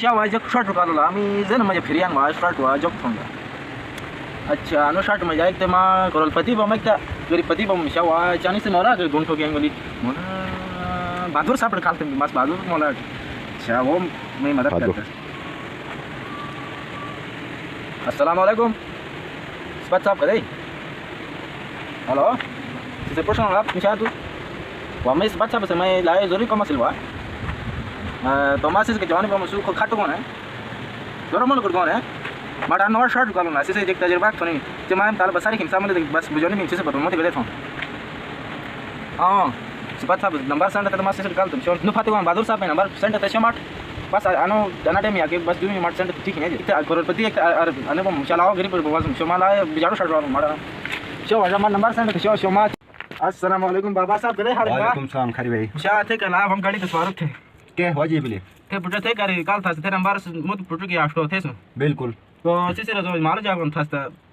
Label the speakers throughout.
Speaker 1: शेवा जग शॉर्ट काढला आम्ही जण म्हणजे फिर्यान वा शॉर्ट वा जग फोन अच्छा नो शॉर्ट म्हणजे ऐकते मा करोलपती बम ऐकता गरीबपती बम शेवा चानीस मला गुंठो गँगोली म्हणून बहादूर सापड खालते मी मास बहादूर मला अच्छा वो मैं मदद करता अस्सलाम वालेकुम सबात साहब कदे हेलो से प्रश्न आप निशा तू वा मैं सबात साहब से मैं लाए जरूरी कम सिलवा तो मासिस के जवानी बम सु खाटो कौन है जरा मन कर कौन है माटा नवा शॉर्ट कालो ना से एक तजर्बा तो नहीं जे मैं ताल बसारी खिमसा में बस बुझोनी में से पता मत गले था हां सबात साहब नंबर सेंड तो मासिस काल तुम शो नु फाते बहादुर साहब नंबर सेंड तो शमाट बस आनो जाना टाइम आके बस 2 मिनट सेंड ठीक है एक करोड़पति एक अने बम चलाओ गरीब बस शो माला बिजारो शॉर्ट वाला मारा शो वाला नंबर सेंड तो शो मा अस्सलाम वालेकुम बाबा साहब करे हाल
Speaker 2: वालेकुम सलाम खरी भाई
Speaker 1: शाह थे कला हम गाड़ी के स्वागत थे
Speaker 2: के हो जी बिले
Speaker 1: थे पुटे थे करे काल था थे नंबर मुत पुटु की आष्टो थे सो
Speaker 2: बिल्कुल
Speaker 1: तो सिसे जो मारो जागन था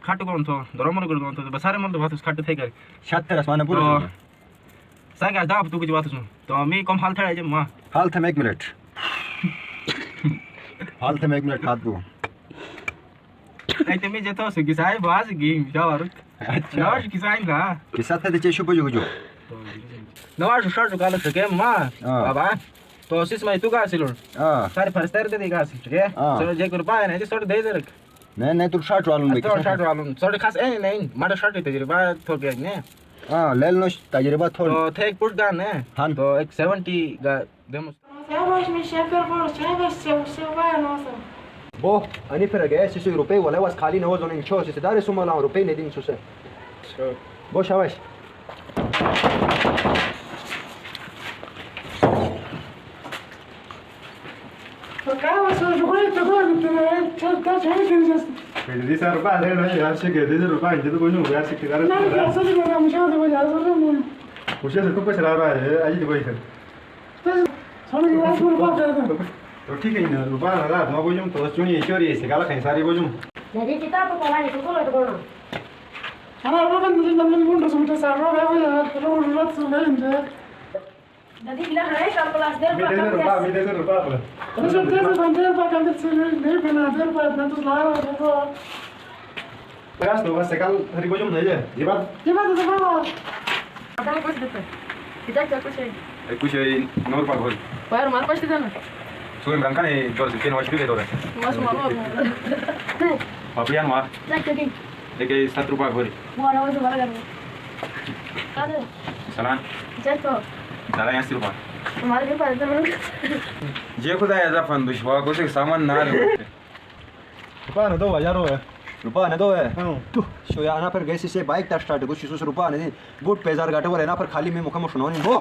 Speaker 1: खाटो कौन तो दरमन कर कौन तो बसारे मन तो बात खाटो थे करे
Speaker 2: 76 आसमान पूरा
Speaker 1: सागा दाब तू कुछ बात सुन तो मी कम हाल था जे मां
Speaker 2: हाल थे 1 मिनट हाल थे 1 मिनट हाथ दो
Speaker 1: आई ते मी जेतो से किसाई बाज गेम शावर
Speaker 2: अच्छा
Speaker 1: नवाज किसाई का
Speaker 2: किसा थे ते शुभ जो
Speaker 1: नवाज शॉर्ट काल के मां बाबा तो सिस में तू का सिलो सारे फरस्तर दे का सिल ठीक है चलो जे कर पाए ना जे सॉर्ट दे दे
Speaker 2: नहीं तू शॉर्ट वालों में
Speaker 1: तो शॉर्ट वालों सॉर्ट खास ए नहीं मारा शॉर्ट तजर्बा थोड़ गया ने
Speaker 2: हां ले लो तजर्बा थोड़
Speaker 1: तो थे एक पुट गान है
Speaker 2: हां
Speaker 1: तो एक 70 का demo
Speaker 3: Chciałaś mi się czegoś się nosem.
Speaker 2: बो अनि फिर गए 600 रुपए वाला वास खाली न हो जोन इंचो से दारे सुमला रुपए ने दिन सुसे बो शाबाश
Speaker 3: Pagava só jogar e agora tá já que
Speaker 4: Ele disse era para ele, já cheguei, desde o pai, desde o já cheguei, era
Speaker 3: não quer só jogar na mão de olhar só não.
Speaker 4: puxa se tu pode lá aí de coisa.
Speaker 3: Só não vai por baixo.
Speaker 4: तो ठीक है ना रुपा ना ना बोझम तो चुनी चोरी से गाला खाई सारी बोझम
Speaker 5: Jadi kita apa kolanya itu kalau itu kono.
Speaker 3: Ana rogan de namel mundo sumta sa roga ya rogat sumende.
Speaker 5: Jadi bilang hai kalau kelas dia
Speaker 4: मी दे रुपा आपला
Speaker 3: Eso te hace vender para cambiar su de penader para tantos lados eso.
Speaker 4: Pegas no vas a sacar हरी बोझम नहीं है ये बात
Speaker 3: Lleva de baba.
Speaker 5: Apa kos depan. Kita jago sih.
Speaker 4: कुछ नौ रुपया भर
Speaker 5: Bayar mal pasti kan.
Speaker 4: सुन रंग का नहीं जो के नवाज भी दे दो रे
Speaker 5: Mas malu.
Speaker 4: पापियान मार
Speaker 5: Jak jadi.
Speaker 4: लेके 7 रुपया भर
Speaker 5: Mau orang itu malah kan. Ada.
Speaker 4: सलान
Speaker 5: Jatuh.
Speaker 4: चला 80 रुपया
Speaker 5: Kemarin dia pada temen.
Speaker 4: जे खुदा है जाफन दुश्वा को से सामान ना रुपया ना दो हजार है
Speaker 2: रुपा न दो है
Speaker 4: हां
Speaker 2: तू शो या ना फिर गए से बाइक ता स्टार्ट कुछ 600 रुपया ने गुड पेजार गाटे वाले ना पर खाली में मुखम सुनो नहीं हो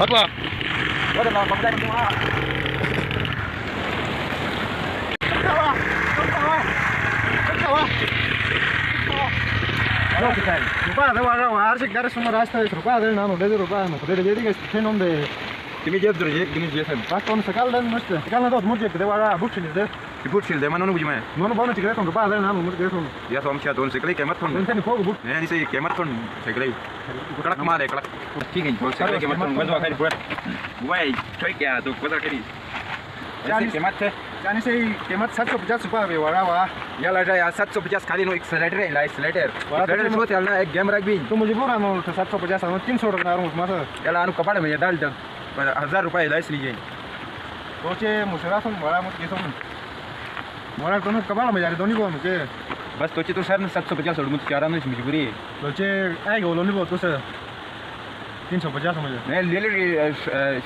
Speaker 4: बाबा
Speaker 1: Waduh, mau bangga ni mah.
Speaker 4: रुपया दे वाला वार से घर सुन रास्ता है रुपया दे ना दे रुपया ना दे दे के थे नोम दे तिमी जेब दे जे किन जे थे पास कौन सकाल दे मस्त सकाल ना तो मुझे दे वाला बुक छिल दे बुक छिल दे मनो बुझ में मनो बोनो टिकरे तो रुपया दे ना मुझे दे तो या तो हम क्या दोन से कले केमत थोन टेंशन फोग बुक नहीं से केमत थोन से कले कड़क मारे कड़क ठीक है दोन से कले केमत थोन गजवा खाई पूरा वाई छोई क्या तो कोदा करी ऐसे केमत थे जाने से कीमत 750 रुपया है वाला वा या लड़ा यार 750 खाली नो एक्सेलेटर है लाइट एक्सेलेटर एक्सेलेटर छोटे वाला एक गेम रख भी तो मुझे बोला नो 750 और 300 रुपया रो मत याला अनु कपड़े में डाल दे पर 1000 रुपया लाइस लीजिए सोचे मुशरा तुम बड़ा मत केसो मोरा तो कपड़ा में यार दोनी को मुझे बस सोचे तो सर 750 और मुझे क्या नहीं मजबूरी सोचे आई गोलो नहीं बहुत तो सर 350 मुझे मैं ले ले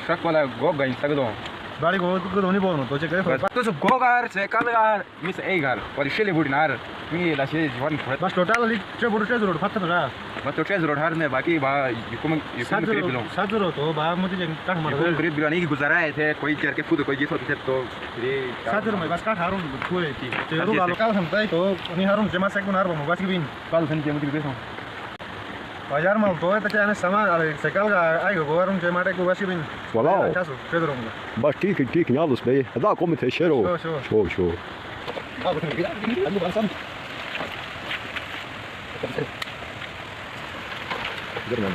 Speaker 4: शक वाला गो गई सकदो गाड़ी को तो दोनी बोनो तो चेक करे तो सब गोगार से कालगार मिस एगार और शेले बुडनार मी ला शे जवन बस टोटल ट्रे बुड ट्रे रोड फत्त ना बस तो ट्रे रोड हर में बाकी बा युकुम खरीद लो 7 तो बा मुझे जे काठ मार खरीद बिलानी की गुजारा है थे कोई करके खुद कोई जिसो थे तो फ्री 7 में बस काठ हारून कोई थी ते रो वालो काल हम तो नि हारून जमा से गुनार बम बस की बिन काल सन के मुझे देखो बाजार में तो है तो सामान से कल आई को गरम के माटे को बस की बिन
Speaker 2: वाला
Speaker 4: Pedro
Speaker 2: बस ठीक है alles बे da kommt है शेरो शो अब तो अंदर बसन German.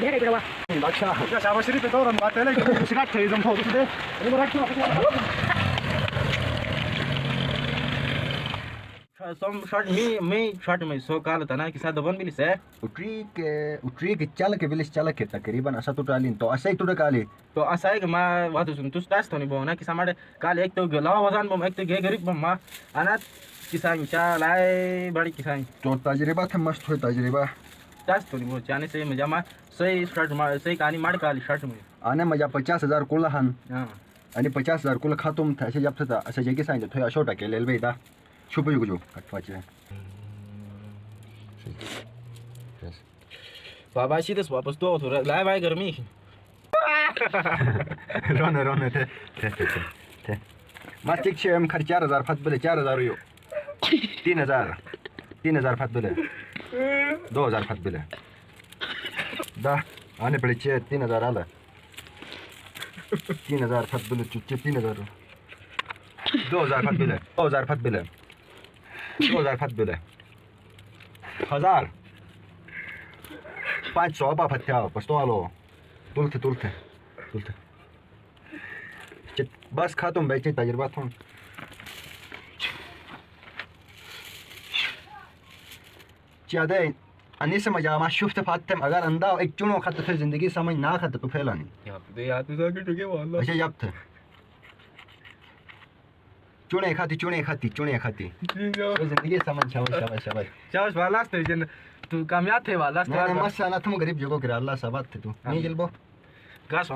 Speaker 5: Dia berapa?
Speaker 2: Baksha.
Speaker 4: Ya siapa sih itu orang batal lagi sikat थे जम फोटो दे ini berak
Speaker 1: some short me short में सो काल था ना कि साथ बन बिली से
Speaker 2: utri ke चल के विलेज चल के तकरीबन असा तो डालिन तो असै तो काले
Speaker 1: तो असं आहे की मा वाहतो सुन तू स्टार्ट तो नाही भाऊ ना की समाडे काल एक तो लावा वजन बम एक तो गे गरीब बम मा अनाथ किसान चालाय बड़ी किसान
Speaker 2: तो तजरिबा था मस्त हो तजरिबा
Speaker 1: स्टार्ट तो नाही भाऊ जाने से मजा मा सही स्टार्ट मा सही कहानी मार काली स्टार्ट में
Speaker 2: आने मजा 50,000 कुल हन
Speaker 1: हां
Speaker 2: आणि 50,000 कुल खातुम था असे जब था असे जगे सांगितलं थोया छोटा केलेल बेटा शुभ युग जो कटवाचे
Speaker 1: बाबा सीधेच वापस तो थोड़ा लाय बाय गर्मी
Speaker 2: रोने थे मास्टिक शेम खर्च 4,000 फत बले 4,000 यो 3,000 फत बले 2,000 फत बले दा आने पड़े 3,000 आला 3,000 फत बले 3,000 2,000 फत बले 2,000 फत बले 2,000 फत बले 1,000 500 ba fatteo pastolo तुलते बस खातुम बेचे तजर्बा थोन ज्यादा अन्य से मजा मा शुफ्त फातम अगर अंदा एक चुनो खाते थे जिंदगी समझ ना खाते तो फैला नहीं
Speaker 1: यहाँ पे यार तू जाके टुके वाला
Speaker 2: अच्छा जब थे चुने खाती जिंदगी समझ
Speaker 1: शाबाश वाला तू कामयाब थे वाला
Speaker 2: ना मस्त ना तुम गरीब जगह के अल्लाह सब थे तू नहीं जलबो
Speaker 1: gas